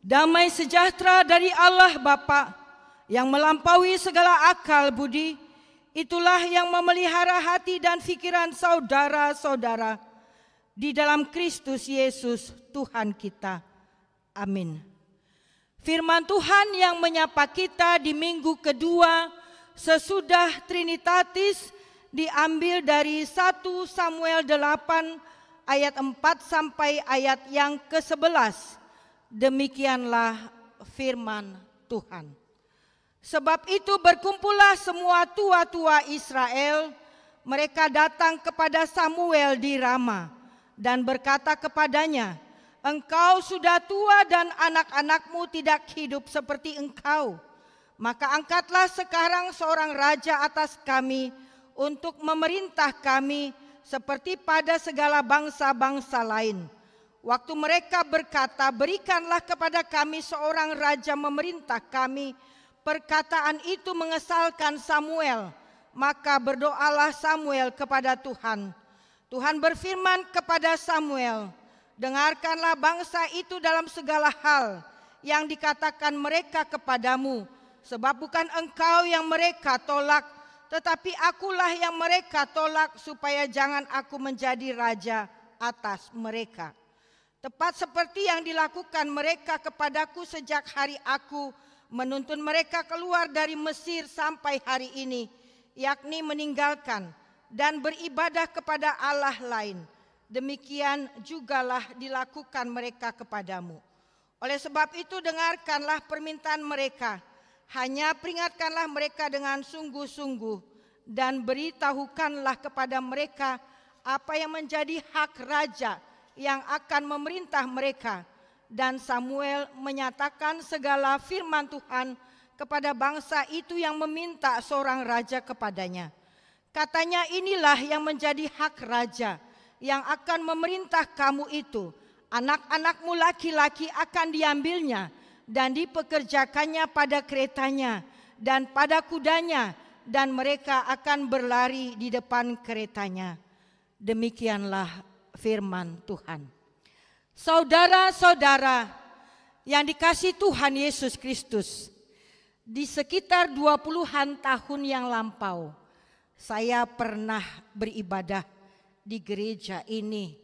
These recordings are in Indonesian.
Damai sejahtera dari Allah Bapa yang melampaui segala akal budi, itulah yang memelihara hati dan pikiran saudara-saudara di dalam Kristus Yesus Tuhan kita. Amin. Firman Tuhan yang menyapa kita di minggu kedua sesudah Trinitatis diambil dari 1 Samuel 8 ayat 4 sampai ayat yang ke-11. Demikianlah firman Tuhan. Sebab itu berkumpullah semua tua-tua Israel, mereka datang kepada Samuel di Rama dan berkata kepadanya, "Engkau sudah tua dan anak-anakmu tidak hidup seperti engkau. Maka angkatlah sekarang seorang raja atas kami untuk memerintah kami seperti pada segala bangsa-bangsa lain." Waktu mereka berkata, "Berikanlah kepada kami seorang raja memerintah kami," perkataan itu mengesalkan Samuel. Maka berdoalah Samuel kepada Tuhan. Tuhan berfirman kepada Samuel, "Dengarkanlah bangsa itu dalam segala hal yang dikatakan mereka kepadamu, sebab bukan engkau yang mereka tolak, tetapi akulah yang mereka tolak, supaya jangan aku menjadi raja atas mereka. Tepat seperti yang dilakukan mereka kepadaku sejak hari aku menuntun mereka keluar dari Mesir sampai hari ini, yakni meninggalkan dan beribadah kepada Allah lain. Demikian jugalah dilakukan mereka kepadamu. Oleh sebab itu dengarkanlah permintaan mereka, hanya peringatkanlah mereka dengan sungguh-sungguh dan beritahukanlah kepada mereka apa yang menjadi hak raja yang akan memerintah mereka." Dan Samuel menyatakan segala firman Tuhan kepada bangsa itu yang meminta seorang raja kepadanya. Katanya, "Inilah yang menjadi hak raja yang akan memerintah kamu itu. Anak-anakmu laki-laki akan diambilnya dan dipekerjakannya pada keretanya dan pada kudanya, dan mereka akan berlari di depan keretanya." Demikianlah firman Tuhan. Saudara-saudara yang dikasihi Tuhan Yesus Kristus, di sekitar 20-an tahun yang lampau, saya pernah beribadah di gereja ini.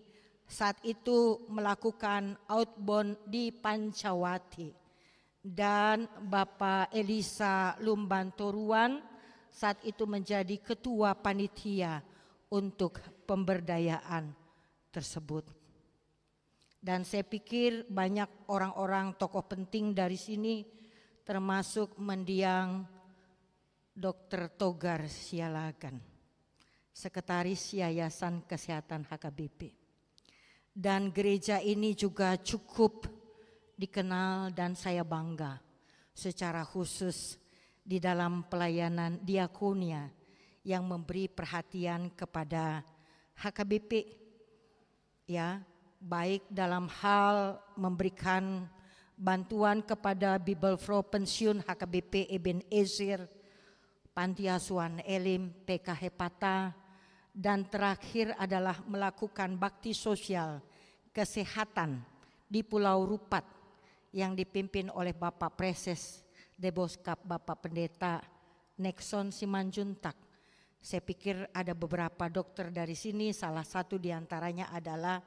Saat itu melakukan outbound di Pancawati. Dan Bapak Elisa Lumbantoruan saat itu menjadi ketua panitia untuk pemberdayaan tersebut. Dan saya pikir banyak orang-orang tokoh penting dari sini, termasuk mendiang Dr. Togar Sialagan, Sekretaris Yayasan Kesehatan HKBP. Dan gereja ini juga cukup dikenal dan saya bangga secara khusus di dalam pelayanan diakonia yang memberi perhatian kepada HKBP, ya, baik dalam hal memberikan bantuan kepada Bibelfro Pensiun HKBP Ebenezer, Panti Asuhan Elim, PK Hepata, dan terakhir adalah melakukan bakti sosial kesehatan di Pulau Rupat yang dipimpin oleh Bapak Preses Deboskap Bapak Pendeta Nexon Simanjuntak. Saya pikir ada beberapa dokter dari sini, salah satu diantaranya adalah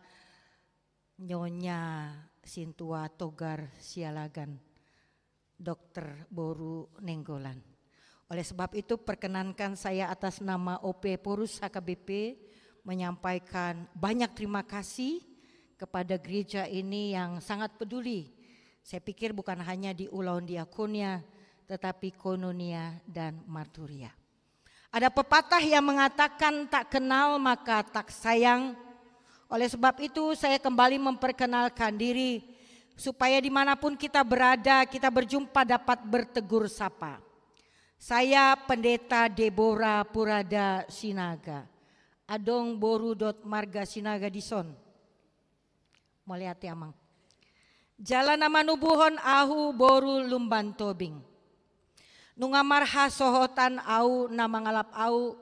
Nyonya Sintua Togar Sialagan, Dokter Boru Nenggolan. Oleh sebab itu perkenankan saya atas nama OP Porus HKBP menyampaikan banyak terima kasih kepada gereja ini yang sangat peduli. Saya pikir bukan hanya di Ulaun Diakonia, tetapi Koinonia dan Marturia. Ada pepatah yang mengatakan tak kenal maka tak sayang. Oleh sebab itu saya kembali memperkenalkan diri supaya dimanapun kita berada kita berjumpa dapat bertegur sapa. Saya Pendeta Deborah Purada Sinaga, Adong Boru dot Marga Sinaga Dison. Mau lihat ya Mang. Jalan nama nubuhon ahu boru lumban tobing. Nungamarha sohotan au nama ngalap au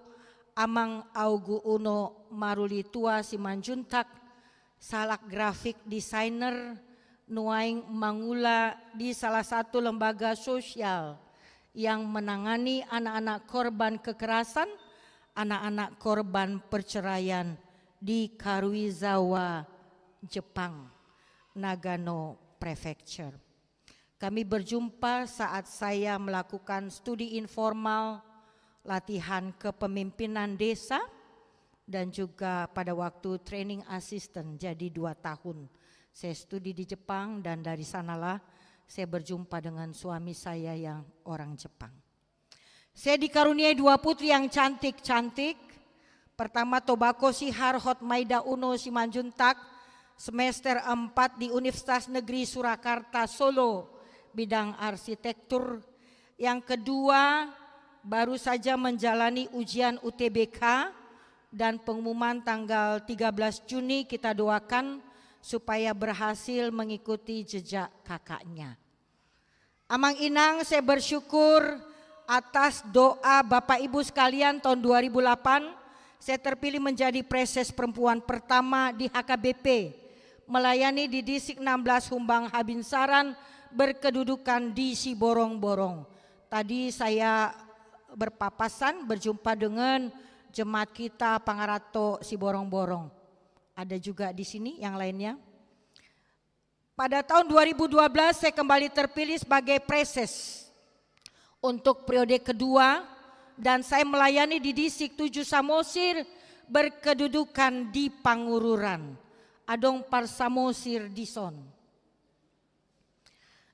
amang augu uno maruli tua Simanjuntak, salak grafik designer nuaing mangula di salah satu lembaga sosial yang menangani anak-anak korban kekerasan, anak-anak korban perceraian di Karuizawa, Jepang, Nagano Prefecture. Kami berjumpa saat saya melakukan studi informal, latihan kepemimpinan desa, dan juga pada waktu training assistant, jadi 2 tahun. Saya studi di Jepang dan dari sanalah saya berjumpa dengan suami saya yang orang Jepang. Saya dikaruniai 2 putri yang cantik-cantik. Pertama Tobako Sihar Hotmaida Uno Simanjuntak, semester 4 di Universitas Negeri Surakarta Solo, bidang arsitektur. Yang kedua baru saja menjalani ujian UTBK dan pengumuman tanggal 13 Juni, kita doakan supaya berhasil mengikuti jejak kakaknya. Amang Inang, saya bersyukur atas doa Bapak Ibu sekalian. Tahun 2008 saya terpilih menjadi preses perempuan pertama di HKBP, melayani di Distrik 16 Humbang Habinsaran, berkedudukan di Siborong-Borong. Tadi saya berpapasan berjumpa dengan jemaat kita Pangarato Siborong-Borong. Ada juga di sini yang lainnya. Pada tahun 2012 saya kembali terpilih sebagai preses untuk periode kedua dan saya melayani di Distrik 7 Samosir, berkedudukan di Pangururan. Adong par Samosir Dison.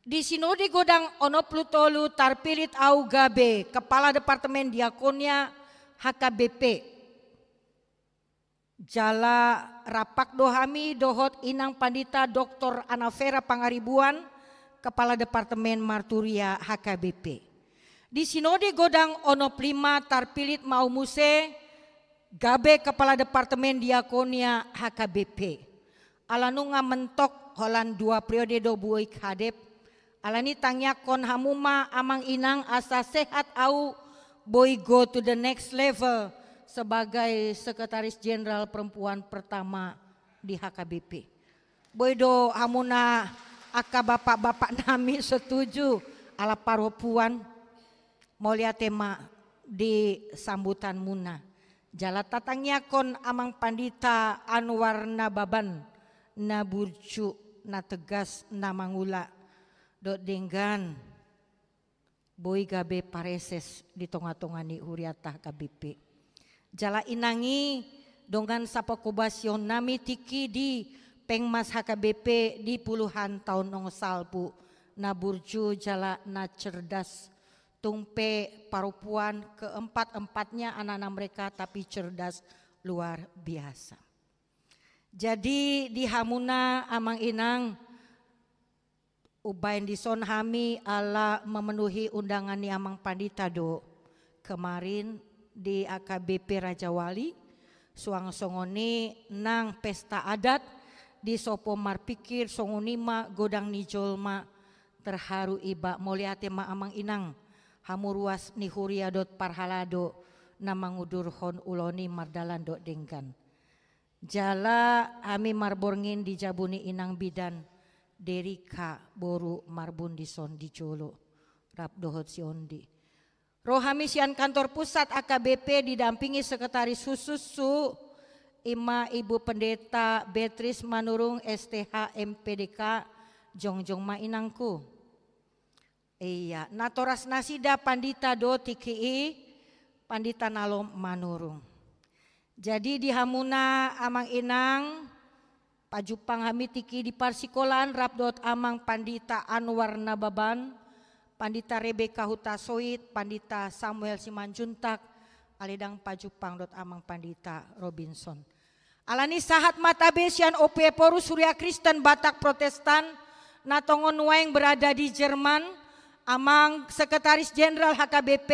Di Sinode Godang Onoplutolu tarpilit au Gabe, Kepala Departemen Diakonia HKBP. Jala rapak dohami dohot Inang Pandita Dr. Anavera Pangaribuan, Kepala Departemen Marturia HKBP. Di Sinode Godang Onoplima tarpilit mau muse Gabe, Kepala Departemen Diakonia HKBP. Alanunga mentok holan 2 periode do buik hadep. Alani tangnya kon hamuma amang Inang asa sehat au boy go to the next level sebagai Sekretaris Jenderal Perempuan pertama di HKBP. Boydo hamuna aka bapak-bapak nami setuju ala paropuan mau lihat tema di sambutan muna. Jala tatangnya kon amang Pandita Anwar Nababan na burcu na tegas na mangula dot denggan boy gabe pareses di tonga-tongani huriatah KBP. Jala inangi dongan sapakubasyon nami tiki di Pengmas HKBP di puluhan tahun nong salpu na burju jala na cerdas tungpe parupuan keempat-empatnya anak-anak mereka tapi cerdas luar biasa. Jadi di hamuna amang Inang ubain dison hami ala memenuhi undangan ni amang Pandita do kemarin di AKBP Raja Wali suang songoni nang pesta adat di Sopo Marpikir songonima godang nijolma terharu iba moliate ma amang Inang hamuruas ni huriadot parhalado namangudur hon uloni mardalan dot denggan jala ami marborngin di jabuni Inang bidan derika boru marbun dison di Jolo rap dohot siondi. Rohami sian kantor pusat AKBP didampingi Sekretaris Khusus Su Ima Ibu Pendeta Beatrice Manurung STH MPDK Jongjong Mainangku. Iya, natoras nasida Pandita do TKI Pandita Nalom Manurung. Jadi di hamuna amang Inang pajupang hami tiki di parsikolan rapdot amang Pandita Anwar Nababan, Pandita Rebeka Hutasoit, Pandita Samuel Simanjuntak, alidang pajupang dot amang Pandita Robinson. Alani sahat mata besian OP Poru Surya Kristen Batak Protestan, natongon waeng berada di Jerman, amang Sekretaris Jenderal HKBP,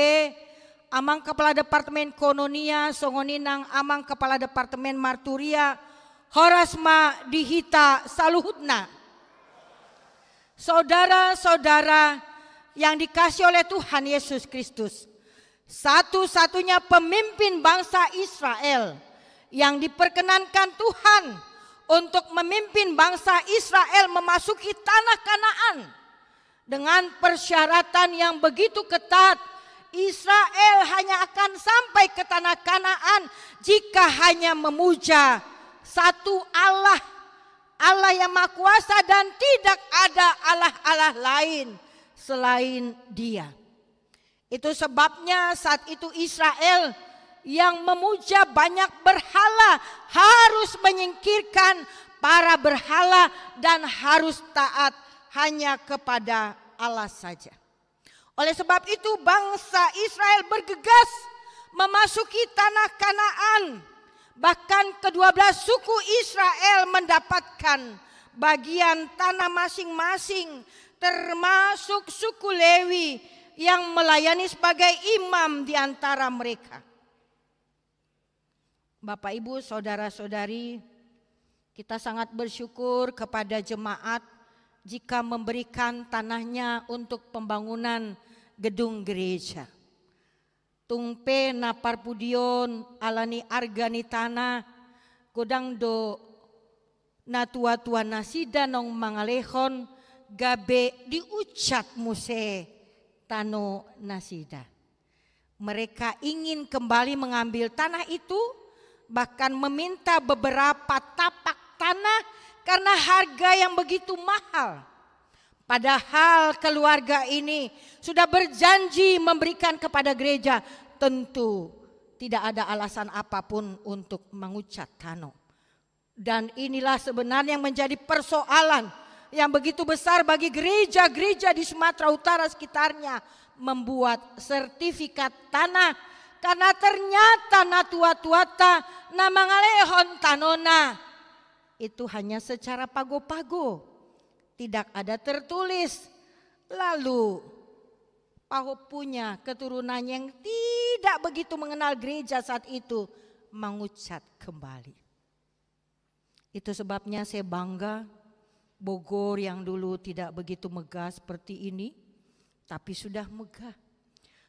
amang Kepala Departemen Kononia, songoninang amang Kepala Departemen Marturia, Horasma Dihita Saluhutna. Saudara-saudara yang dikasih oleh Tuhan Yesus Kristus, satu-satunya pemimpin bangsa Israel yang diperkenankan Tuhan untuk memimpin bangsa Israel memasuki tanah Kanaan dengan persyaratan yang begitu ketat. Israel hanya akan sampai ke tanah Kanaan jika hanya memuja satu Allah, Allah yang Maha Kuasa, dan tidak ada Allah-Allah lain selain Dia. Itu sebabnya saat itu Israel yang memuja banyak berhala harus menyingkirkan para berhala dan harus taat hanya kepada Allah saja. Oleh sebab itu bangsa Israel bergegas memasuki tanah Kanaan. Bahkan ke-12 suku Israel mendapatkan bagian tanah masing-masing, termasuk suku Lewi yang melayani sebagai imam di antara mereka. Bapak, Ibu, saudara-saudari, kita sangat bersyukur kepada jemaat jika memberikan tanahnya untuk pembangunan gedung gereja. Tungpe napar pudion alani argani tanah godang do na tua-tua nasida nong mangalehon gabe diucat muse tano nasida. Mereka ingin kembali mengambil tanah itu, bahkan meminta beberapa tapak tanah karena harga yang begitu mahal. Padahal keluarga ini sudah berjanji memberikan kepada gereja, tentu tidak ada alasan apapun untuk mengucat tanah. Dan inilah sebenarnya yang menjadi persoalan yang begitu besar bagi gereja-gereja di Sumatera Utara sekitarnya membuat sertifikat tanah, karena ternyata natua-tuata namangalehon tanona itu hanya secara pago-pago, tidak ada tertulis. Lalu Paho punya keturunan yang tidak begitu mengenal gereja saat itu mengucat kembali. Itu sebabnya saya bangga Bogor yang dulu tidak begitu megah seperti ini, tapi sudah megah.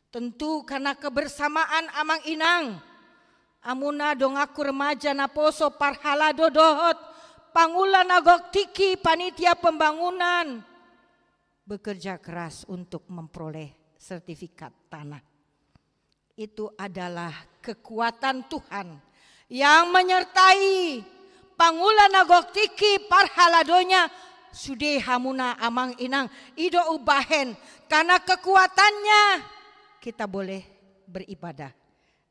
Tentu karena kebersamaan Amang Inang, amuna dong aku remaja naposo parhala dodohot, Pangula Nagok Tiki panitia pembangunan bekerja keras untuk memperoleh sertifikat tanah. Itu adalah kekuatan Tuhan yang menyertai Pangula Nagok Tiki parhaladonya sude hamuna Amang Inang ido ubahen, karena kekuatannya kita boleh beribadah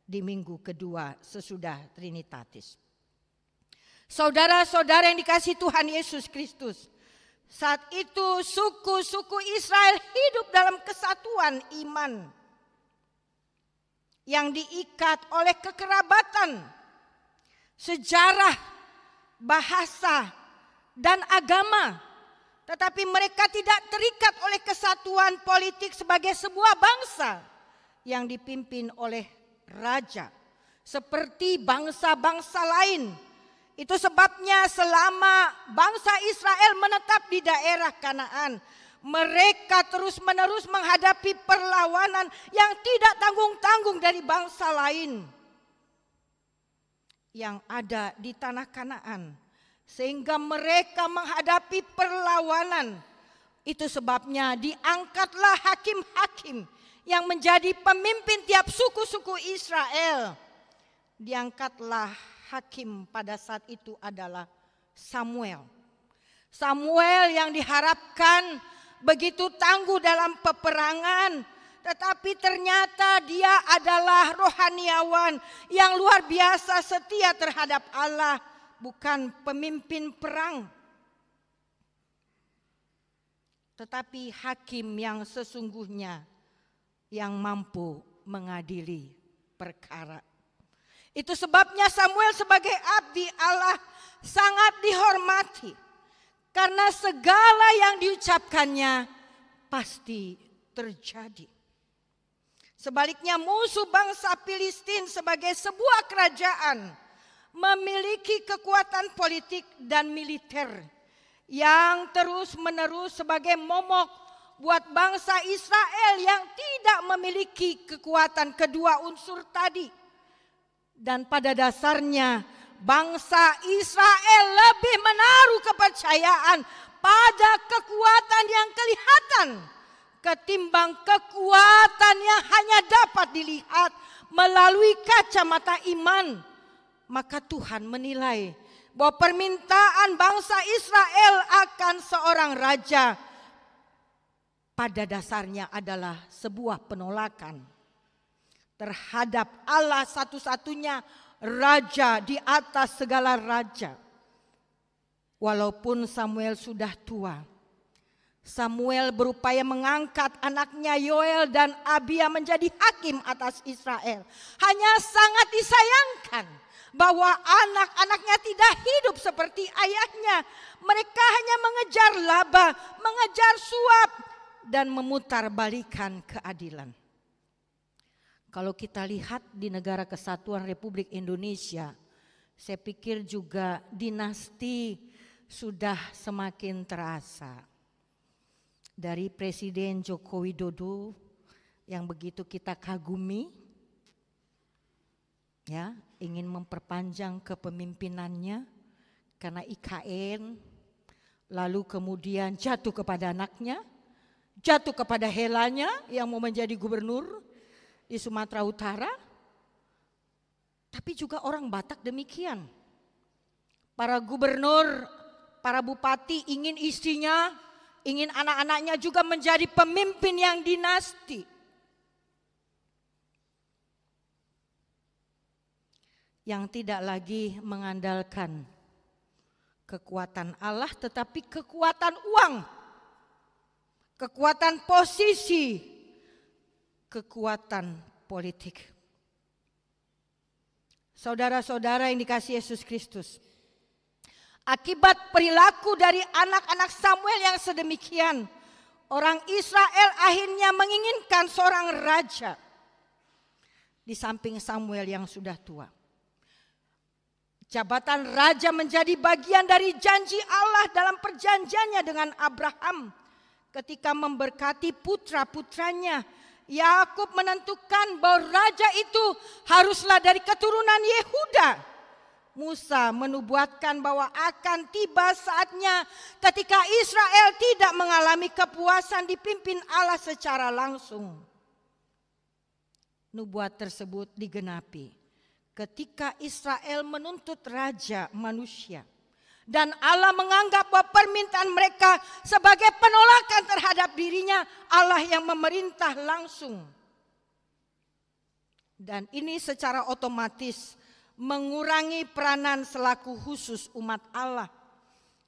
di minggu kedua sesudah Trinitatis. Saudara-saudara yang dikasihi Tuhan Yesus Kristus, saat itu suku-suku Israel hidup dalam kesatuan iman yang diikat oleh kekerabatan, sejarah, bahasa, dan agama. Tetapi mereka tidak terikat oleh kesatuan politik sebagai sebuah bangsa yang dipimpin oleh raja seperti bangsa-bangsa lain. Itu sebabnya selama bangsa Israel menetap di daerah Kanaan, mereka terus-menerus menghadapi perlawanan yang tidak tanggung-tanggung dari bangsa lain yang ada di tanah Kanaan, sehingga mereka menghadapi perlawanan. Itu sebabnya diangkatlah hakim-hakim yang menjadi pemimpin tiap suku-suku Israel. Diangkatlah hakim pada saat itu adalah Samuel. Samuel yang diharapkan begitu tangguh dalam peperangan, tetapi ternyata dia adalah rohaniawan yang luar biasa setia terhadap Allah, bukan pemimpin perang, tetapi hakim yang sesungguhnya yang mampu mengadili perkara. Itu sebabnya Samuel sebagai abdi Allah sangat dihormati, karena segala yang diucapkannya pasti terjadi. Sebaliknya musuh bangsa Filistin sebagai sebuah kerajaan memiliki kekuatan politik dan militer yang terus-menerus sebagai momok buat bangsa Israel yang tidak memiliki kekuatan kedua unsur tadi. Dan pada dasarnya bangsa Israel lebih menaruh kepercayaan pada kekuatan yang kelihatan ketimbang kekuatan yang hanya dapat dilihat melalui kacamata iman. Maka Tuhan menilai bahwa permintaan bangsa Israel akan seorang raja pada dasarnya adalah sebuah penolakan terhadap Allah satu-satunya raja di atas segala raja. Walaupun Samuel sudah tua, Samuel berupaya mengangkat anaknya Yoel dan Abia menjadi hakim atas Israel. Hanya sangat disayangkan bahwa anak-anaknya tidak hidup seperti ayahnya. Mereka hanya mengejar laba, mengejar suap, dan memutarbalikkan keadilan. Kalau kita lihat di Negara Kesatuan Republik Indonesia, saya pikir juga dinasti sudah semakin terasa. Dari Presiden Joko Widodo yang begitu kita kagumi, ya, ingin memperpanjang kepemimpinannya karena IKN, lalu kemudian jatuh kepada anaknya, jatuh kepada helanya yang mau menjadi gubernur di Sumatera Utara. Tapi juga orang Batak demikian. Para gubernur, para bupati ingin istrinya, ingin anak-anaknya juga menjadi pemimpin yang dinasti. Yang tidak lagi mengandalkan kekuatan Allah tetapi kekuatan uang, kekuatan posisi, kekuatan politik. Saudara-saudara yang dikasihi Yesus Kristus, akibat perilaku dari anak-anak Samuel yang sedemikian, orang Israel akhirnya menginginkan seorang raja di samping Samuel yang sudah tua. Jabatan raja menjadi bagian dari janji Allah dalam perjanjiannya dengan Abraham. Ketika memberkati putra-putranya, Yakub menentukan bahwa raja itu haruslah dari keturunan Yehuda. Musa menubuatkan bahwa akan tiba saatnya ketika Israel tidak mengalami kepuasan dipimpin Allah secara langsung. Nubuat tersebut digenapi ketika Israel menuntut raja manusia. Dan Allah menganggap bahwa permintaan mereka sebagai penolakan terhadap dirinya, Allah yang memerintah langsung. Dan ini secara otomatis mengurangi peranan selaku khusus umat Allah.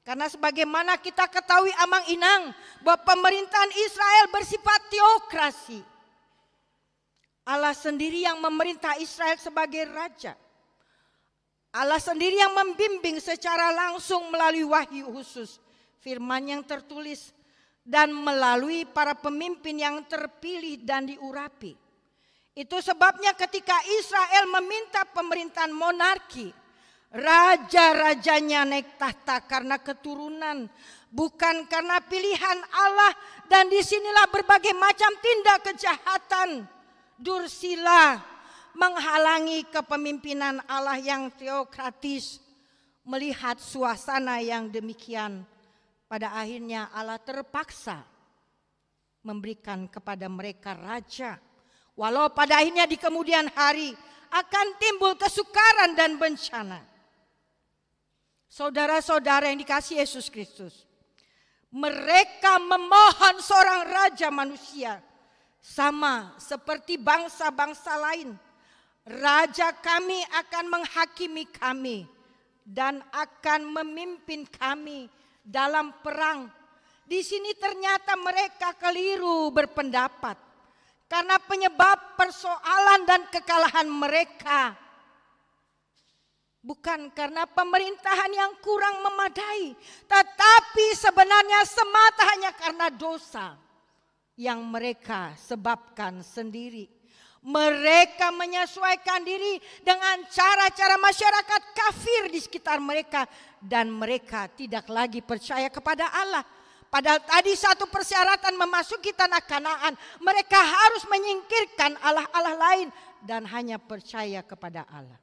Karena sebagaimana kita ketahui amang-inang bahwa pemerintahan Israel bersifat teokrasi. Allah sendiri yang memerintah Israel sebagai raja. Allah sendiri yang membimbing secara langsung melalui wahyu khusus, firman yang tertulis, dan melalui para pemimpin yang terpilih dan diurapi. Itu sebabnya ketika Israel meminta pemerintahan monarki, raja-rajanya naik tahta karena keturunan, bukan karena pilihan Allah. Dan disinilah berbagai macam tindak kejahatan, dursila, menghalangi kepemimpinan Allah yang teokratis. Melihat suasana yang demikian, pada akhirnya Allah terpaksa memberikan kepada mereka raja. Walau pada akhirnya di kemudian hari akan timbul kesukaran dan bencana. Saudara-saudara yang dikasihi Yesus Kristus, mereka memohon seorang raja manusia, sama seperti bangsa-bangsa lain. Raja kami akan menghakimi kami dan akan memimpin kami dalam perang. Di sini ternyata mereka keliru berpendapat. Karena penyebab persoalan dan kekalahan mereka bukan karena pemerintahan yang kurang memadai, tetapi sebenarnya semata hanya karena dosa yang mereka sebabkan sendiri. Mereka menyesuaikan diri dengan cara-cara masyarakat kafir di sekitar mereka, dan mereka tidak lagi percaya kepada Allah. Padahal tadi satu persyaratan memasuki tanah Kanaan, mereka harus menyingkirkan Allah-Allah lain dan hanya percaya kepada Allah.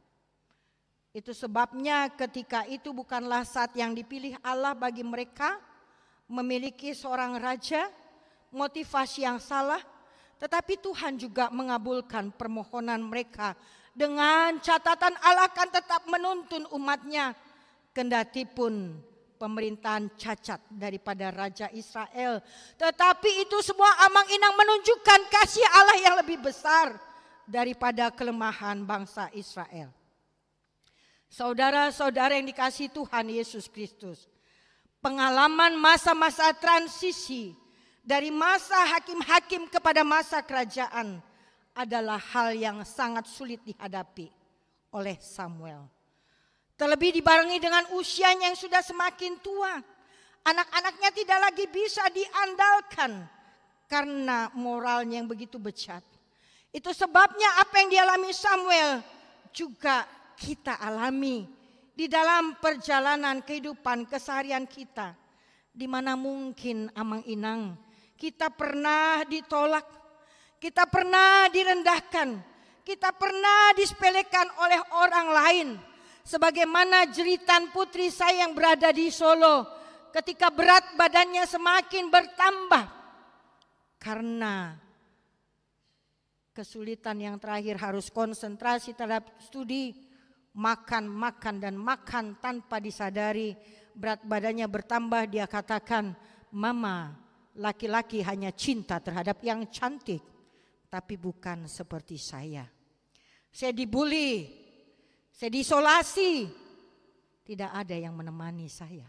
Itu sebabnya ketika itu bukanlah saat yang dipilih Allah bagi mereka memiliki seorang raja, motivasi yang salah, tetapi Tuhan juga mengabulkan permohonan mereka dengan catatan Allah akan tetap menuntun umatnya, kendati pun pemerintahan cacat daripada Raja Israel. Tetapi itu semua amang-inang menunjukkan kasih Allah yang lebih besar daripada kelemahan bangsa Israel. Saudara-saudara yang dikasihi Tuhan Yesus Kristus, pengalaman masa-masa transisi dari masa hakim-hakim kepada masa kerajaan adalah hal yang sangat sulit dihadapi oleh Samuel. Terlebih dibarengi dengan usianya yang sudah semakin tua, anak-anaknya tidak lagi bisa diandalkan karena moralnya yang begitu bejat. Itu sebabnya apa yang dialami Samuel juga kita alami di dalam perjalanan kehidupan keseharian kita, di mana mungkin amang-inang kita pernah ditolak, kita pernah direndahkan, kita pernah disepelekan oleh orang lain. Sebagaimana jeritan putri saya yang berada di Solo ketika berat badannya semakin bertambah karena kesulitan yang terakhir harus konsentrasi terhadap studi. Makan dan makan tanpa disadari berat badannya bertambah. Dia katakan, "Mama, laki-laki hanya cinta terhadap yang cantik, tapi bukan seperti saya. Saya dibully, saya diisolasi, tidak ada yang menemani saya."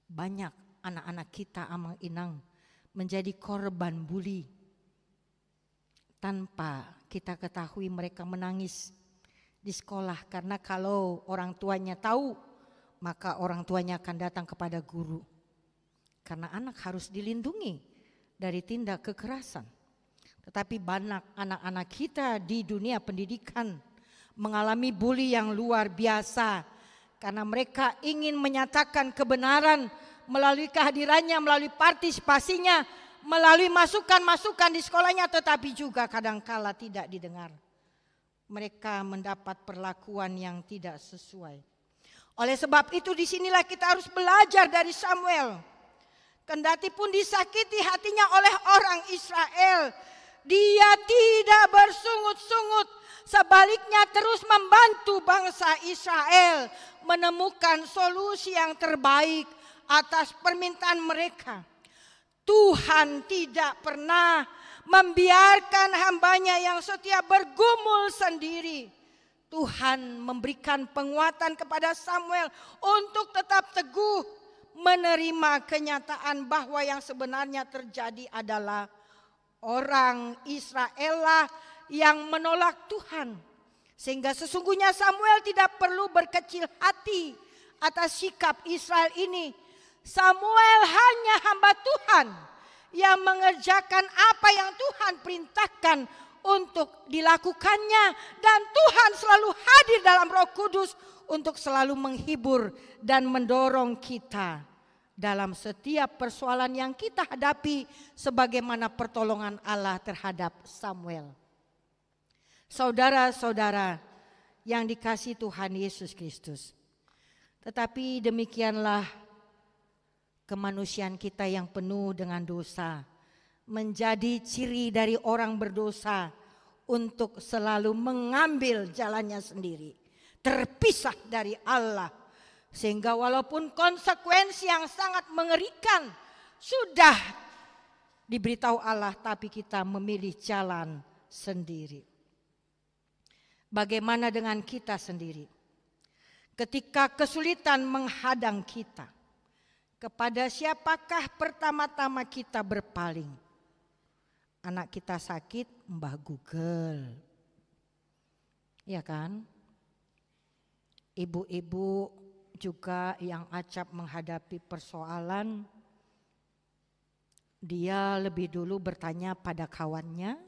Banyak anak-anak kita amang-inang menjadi korban bully tanpa kita ketahui. Mereka menangis di sekolah karena kalau orang tuanya tahu, maka orang tuanya akan datang kepada guru. Karena anak harus dilindungi dari tindak kekerasan. Tetapi banyak anak-anak kita di dunia pendidikan mengalami bully yang luar biasa karena mereka ingin menyatakan kebenaran melalui kehadirannya, melalui partisipasinya, melalui masukan-masukan di sekolahnya, tetapi juga kadangkala tidak didengar. Mereka mendapat perlakuan yang tidak sesuai. Oleh sebab itu disinilah kita harus belajar dari Samuel. Kendati pun disakiti hatinya oleh orang Israel, dia tidak bersungut-sungut. Sebaliknya terus membantu bangsa Israel menemukan solusi yang terbaik atas permintaan mereka. Tuhan tidak pernah membiarkan hambanya yang setia bergumul sendiri. Tuhan memberikan penguatan kepada Samuel untuk tetap teguh menerima kenyataan bahwa yang sebenarnya terjadi adalah orang Israel lah yang menolak Tuhan. Sehingga sesungguhnya Samuel tidak perlu berkecil hati atas sikap Israel ini. Samuel hanya hamba Tuhan yang mengerjakan apa yang Tuhan perintahkan untuk dilakukannya, dan Tuhan selalu hadir dalam Roh Kudus untuk selalu menghibur dan mendorong kita dalam setiap persoalan yang kita hadapi sebagaimana pertolongan Allah terhadap Samuel. Saudara-saudara yang dikasihi Tuhan Yesus Kristus, tetapi demikianlah kemanusiaan kita yang penuh dengan dosa menjadi ciri dari orang berdosa untuk selalu mengambil jalannya sendiri, terpisah dari Allah. Sehingga walaupun konsekuensi yang sangat mengerikan sudah diberitahu Allah, tapi kita memilih jalan sendiri. Bagaimana dengan kita sendiri? Ketika kesulitan menghadang kita, kepada siapakah pertama-tama kita berpaling? Anak kita sakit, mbah Google. Ya kan? Ibu-ibu juga yang acap menghadapi persoalan, dia lebih dulu bertanya pada kawannya,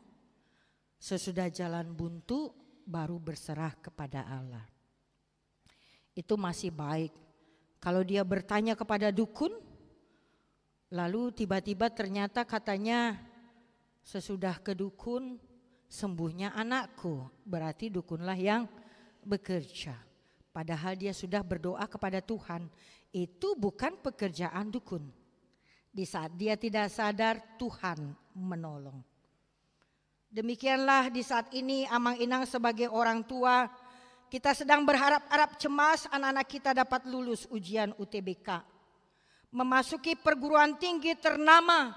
sesudah jalan buntu baru berserah kepada Allah. Itu masih baik. Kalau dia bertanya kepada dukun, lalu tiba-tiba ternyata katanya sesudah ke dukun sembuhnya anakku, berarti dukunlah yang bekerja. Padahal dia sudah berdoa kepada Tuhan. Itu bukan pekerjaan dukun. Di saat dia tidak sadar, Tuhan menolong. Demikianlah di saat ini Amang Inang sebagai orang tua, kita sedang berharap-harap cemas anak-anak kita dapat lulus ujian UTBK. Memasuki perguruan tinggi ternama,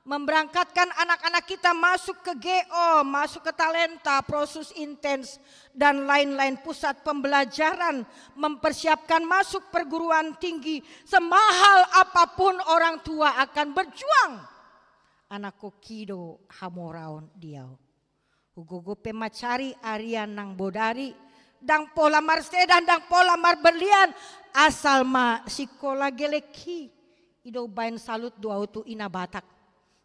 memberangkatkan anak-anak kita masuk ke GO, masuk ke Talenta, Proses Intens, dan lain-lain pusat pembelajaran, mempersiapkan masuk perguruan tinggi. Semahal apapun orang tua akan berjuang. Anakku kido hamoraon diau. Hugogo pemacari arian nang bodari, dang pola marsedan, dang pola marberlian, asal ma sikola geleki. Ido bain salut dua utu ina Batak.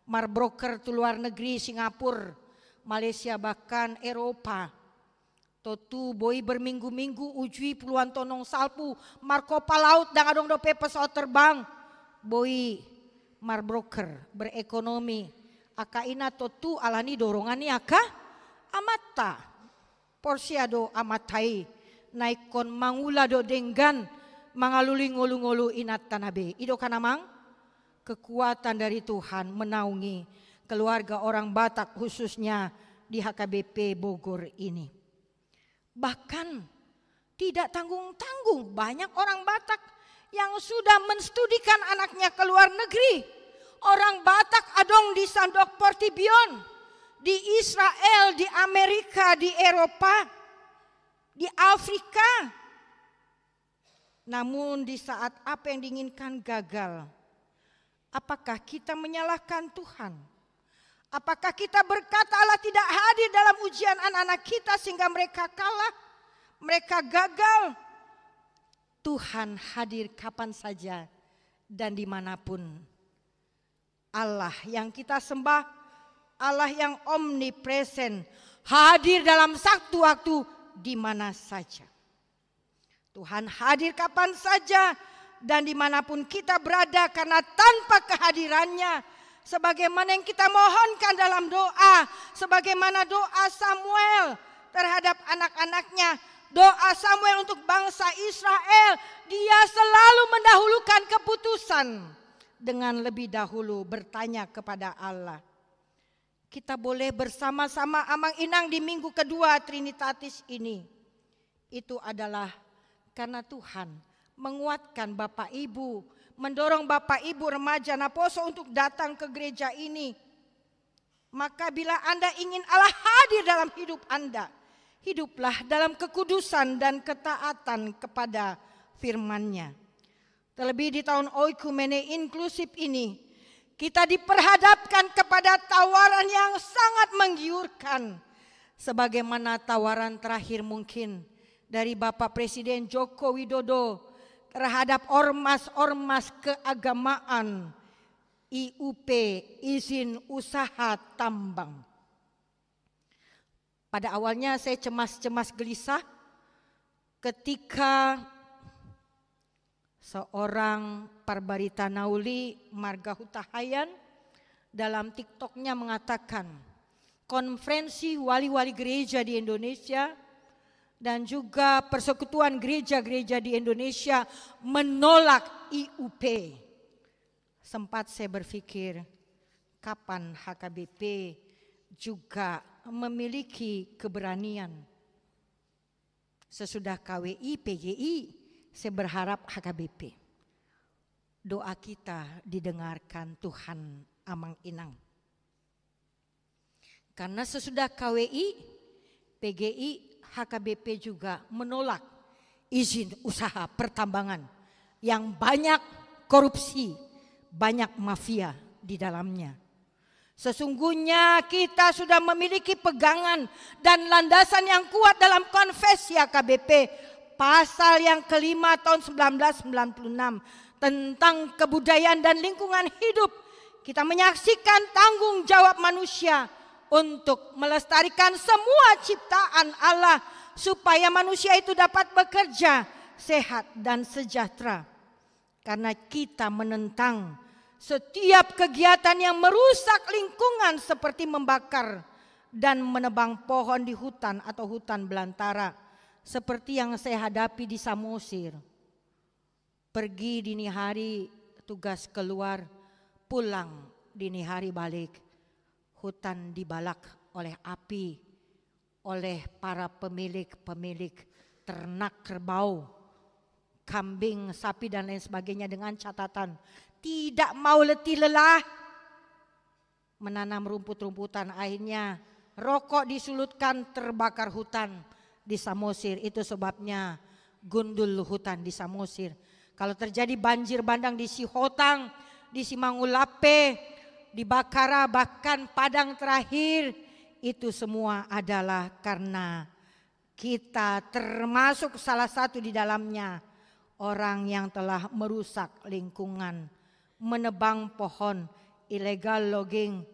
Mar broker tu luar negeri, Singapura, Malaysia, bahkan Eropa. Totu boi berminggu-minggu uji puluhan tonong salpu, mar kopal laut dan adong dope pesawat terbang. Boi mar broker berekonomi. Aka ina totu alani dorongan ni aka amata. Porsiado amatai naikon mangula do denggan mangaluli ngolu-ngolu inat tanabe. Ido kanamang kekuatan dari Tuhan menaungi keluarga orang Batak khususnya di HKBP Bogor ini. Bahkan tidak tanggung-tanggung banyak orang Batak yang sudah menstudikan anaknya ke luar negeri. Orang Batak adong di Sandok Portibion, di Israel, di Amerika, di Eropa, di Afrika. Namun di saat apa yang diinginkan gagal, apakah kita menyalahkan Tuhan? Apakah kita berkata Allah tidak hadir dalam ujian anak-anak kita sehingga mereka kalah, mereka gagal? Tuhan hadir kapan saja dan dimanapun. Allah yang kita sembah, Allah yang omnipresent, hadir dalam satu waktu di mana saja. Tuhan hadir kapan saja dan dimanapun kita berada, karena tanpa kehadirannya, sebagaimana yang kita mohonkan dalam doa, sebagaimana doa Samuel terhadap anak-anaknya, doa Samuel untuk bangsa Israel, dia selalu mendahulukan keputusan dengan lebih dahulu bertanya kepada Allah. Kita boleh bersama-sama Amang Inang di minggu kedua Trinitatis ini. Itu adalah karena Tuhan menguatkan Bapak Ibu, mendorong Bapak Ibu remaja Naposo untuk datang ke gereja ini. Maka bila Anda ingin Allah hadir dalam hidup Anda, hiduplah dalam kekudusan dan ketaatan kepada firman-Nya. Terlebih di tahun Oikumene inklusif ini, kita diperhadapkan kepada tawaran yang sangat menggiurkan. Sebagaimana tawaran terakhir mungkin dari Bapak Presiden Joko Widodo terhadap ormas-ormas keagamaan IUP, izin usaha tambang. Pada awalnya saya cemas-cemas gelisah ketika seorang Parbarita Nauli Marga Hutahayan dalam TikToknya mengatakan konferensi wali-wali gereja di Indonesia dan juga persekutuan gereja-gereja di Indonesia menolak IUP. Sempat saya berpikir, kapan HKBP juga memiliki keberanian. Sesudah KWI, PGI, saya berharap HKBP. Doa kita didengarkan Tuhan Amang Inang. Karena sesudah KWI, PGI, HKBP juga menolak izin usaha pertambangan yang banyak korupsi, banyak mafia di dalamnya. Sesungguhnya kita sudah memiliki pegangan dan landasan yang kuat dalam konvensi HKBP pasal yang kelima tahun 1996 tentang kebudayaan dan lingkungan hidup. Kita menyaksikan tanggung jawab manusia untuk melestarikan semua ciptaan Allah supaya manusia itu dapat bekerja sehat dan sejahtera. Karena kita menentang setiap kegiatan yang merusak lingkungan seperti membakar dan menebang pohon di hutan atau hutan belantara, seperti yang saya hadapi di Samosir. Pergi dini hari, tugas keluar, pulang dini hari balik. Hutan dibalak oleh api, oleh para pemilik ternak kerbau, kambing, sapi dan lain sebagainya, dengan catatan tidak mau letih lelah menanam rumput-rumputan. Akhirnya rokok disulutkan, terbakar hutan di Samosir. Itu sebabnya gundul hutan di Samosir. Kalau terjadi banjir bandang di Sihotang, di Simangulape, di Bakara, bahkan Padang terakhir, itu semua adalah karena kita termasuk salah satu di dalamnya orang yang telah merusak lingkungan, menebang pohon, illegal logging,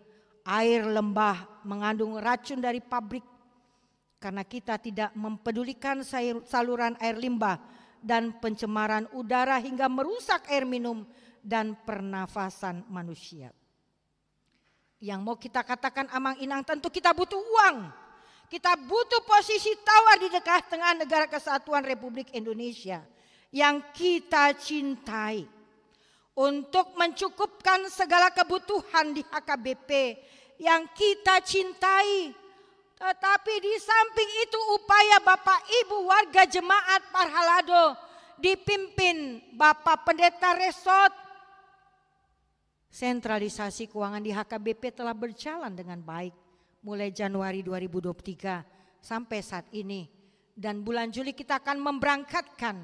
air lembah mengandung racun dari pabrik. Karena kita tidak mempedulikan saluran air limbah dan pencemaran udara hingga merusak air minum dan pernafasan manusia. Yang mau kita katakan Amang Inang, tentu kita butuh uang. Kita butuh posisi tawar di tengah negara kesatuan Republik Indonesia yang kita cintai untuk mencukupkan segala kebutuhan di HKBP yang kita cintai. Tetapi di samping itu upaya Bapak Ibu warga jemaat Parhalado dipimpin Bapak Pendeta Resot, sentralisasi keuangan di HKBP telah berjalan dengan baik mulai Januari 2023 sampai saat ini. Dan bulan Juli kita akan memberangkatkan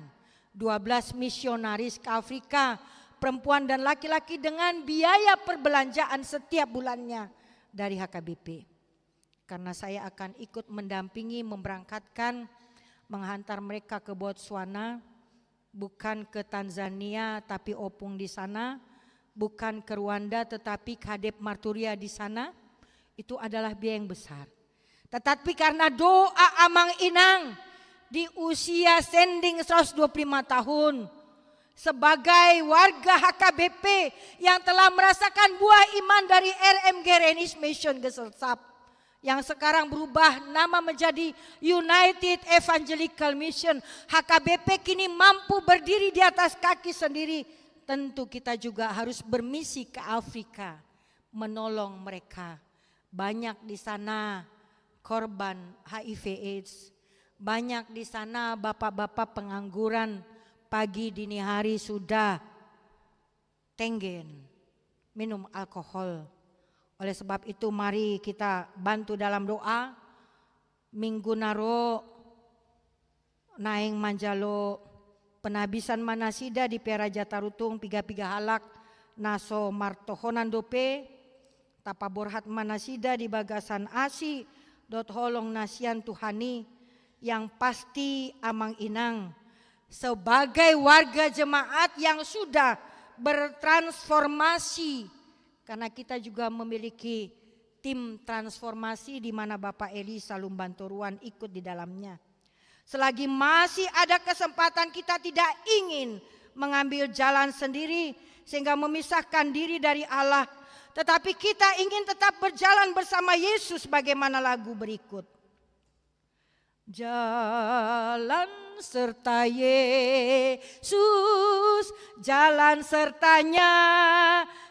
12 misionaris ke Afrika, perempuan dan laki-laki, dengan biaya perbelanjaan setiap bulannya dari HKBP. Karena saya akan ikut mendampingi, memberangkatkan, menghantar mereka ke Botswana, bukan ke Tanzania tapi opung di sana, bukan ke Rwanda tetapi Kadep Marturia di sana. Itu adalah biaya yang besar. Tetapi karena doa Amang Inang di usia sending 125 tahun, sebagai warga HKBP yang telah merasakan buah iman dari RMG Rhenish Mission Geselschap, yang sekarang berubah nama menjadi United Evangelical Mission, HKBP kini mampu berdiri di atas kaki sendiri. Tentu kita juga harus bermisi ke Afrika, menolong mereka. Banyak di sana korban HIV/AIDS, banyak di sana bapak-bapak pengangguran, pagi dini hari sudah tenggen, minum alkohol. Oleh sebab itu mari kita bantu dalam doa. Minggu naro naing manjalo penabisan manasida di Piara Jatarutung piga-piga halak naso martohonan dope tapa borhat manasida di bagasan asi dot holong nasian Tuhani. Yang pasti Amang Inang sebagai warga jemaat yang sudah bertransformasi, karena kita juga memiliki tim transformasi di mana Bapak Eli Salumbantoruan ikut di dalamnya. Selagi masih ada kesempatan, kita tidak ingin mengambil jalan sendiri sehingga memisahkan diri dari Allah. Tetapi kita ingin tetap berjalan bersama Yesus bagaimana lagu berikut. Jalan serta Yesus, jalan sertanya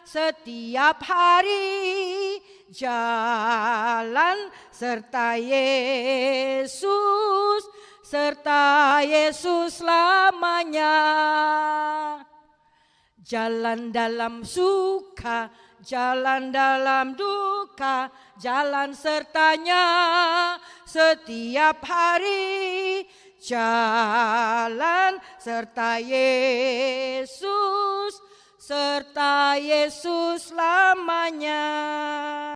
setiap hari. Jalan serta Yesus, serta Yesus lamanya. Jalan dalam suka, jalan dalam duka, jalan sertanya setiap hari. Jalan serta Yesus, serta Yesus lamanya.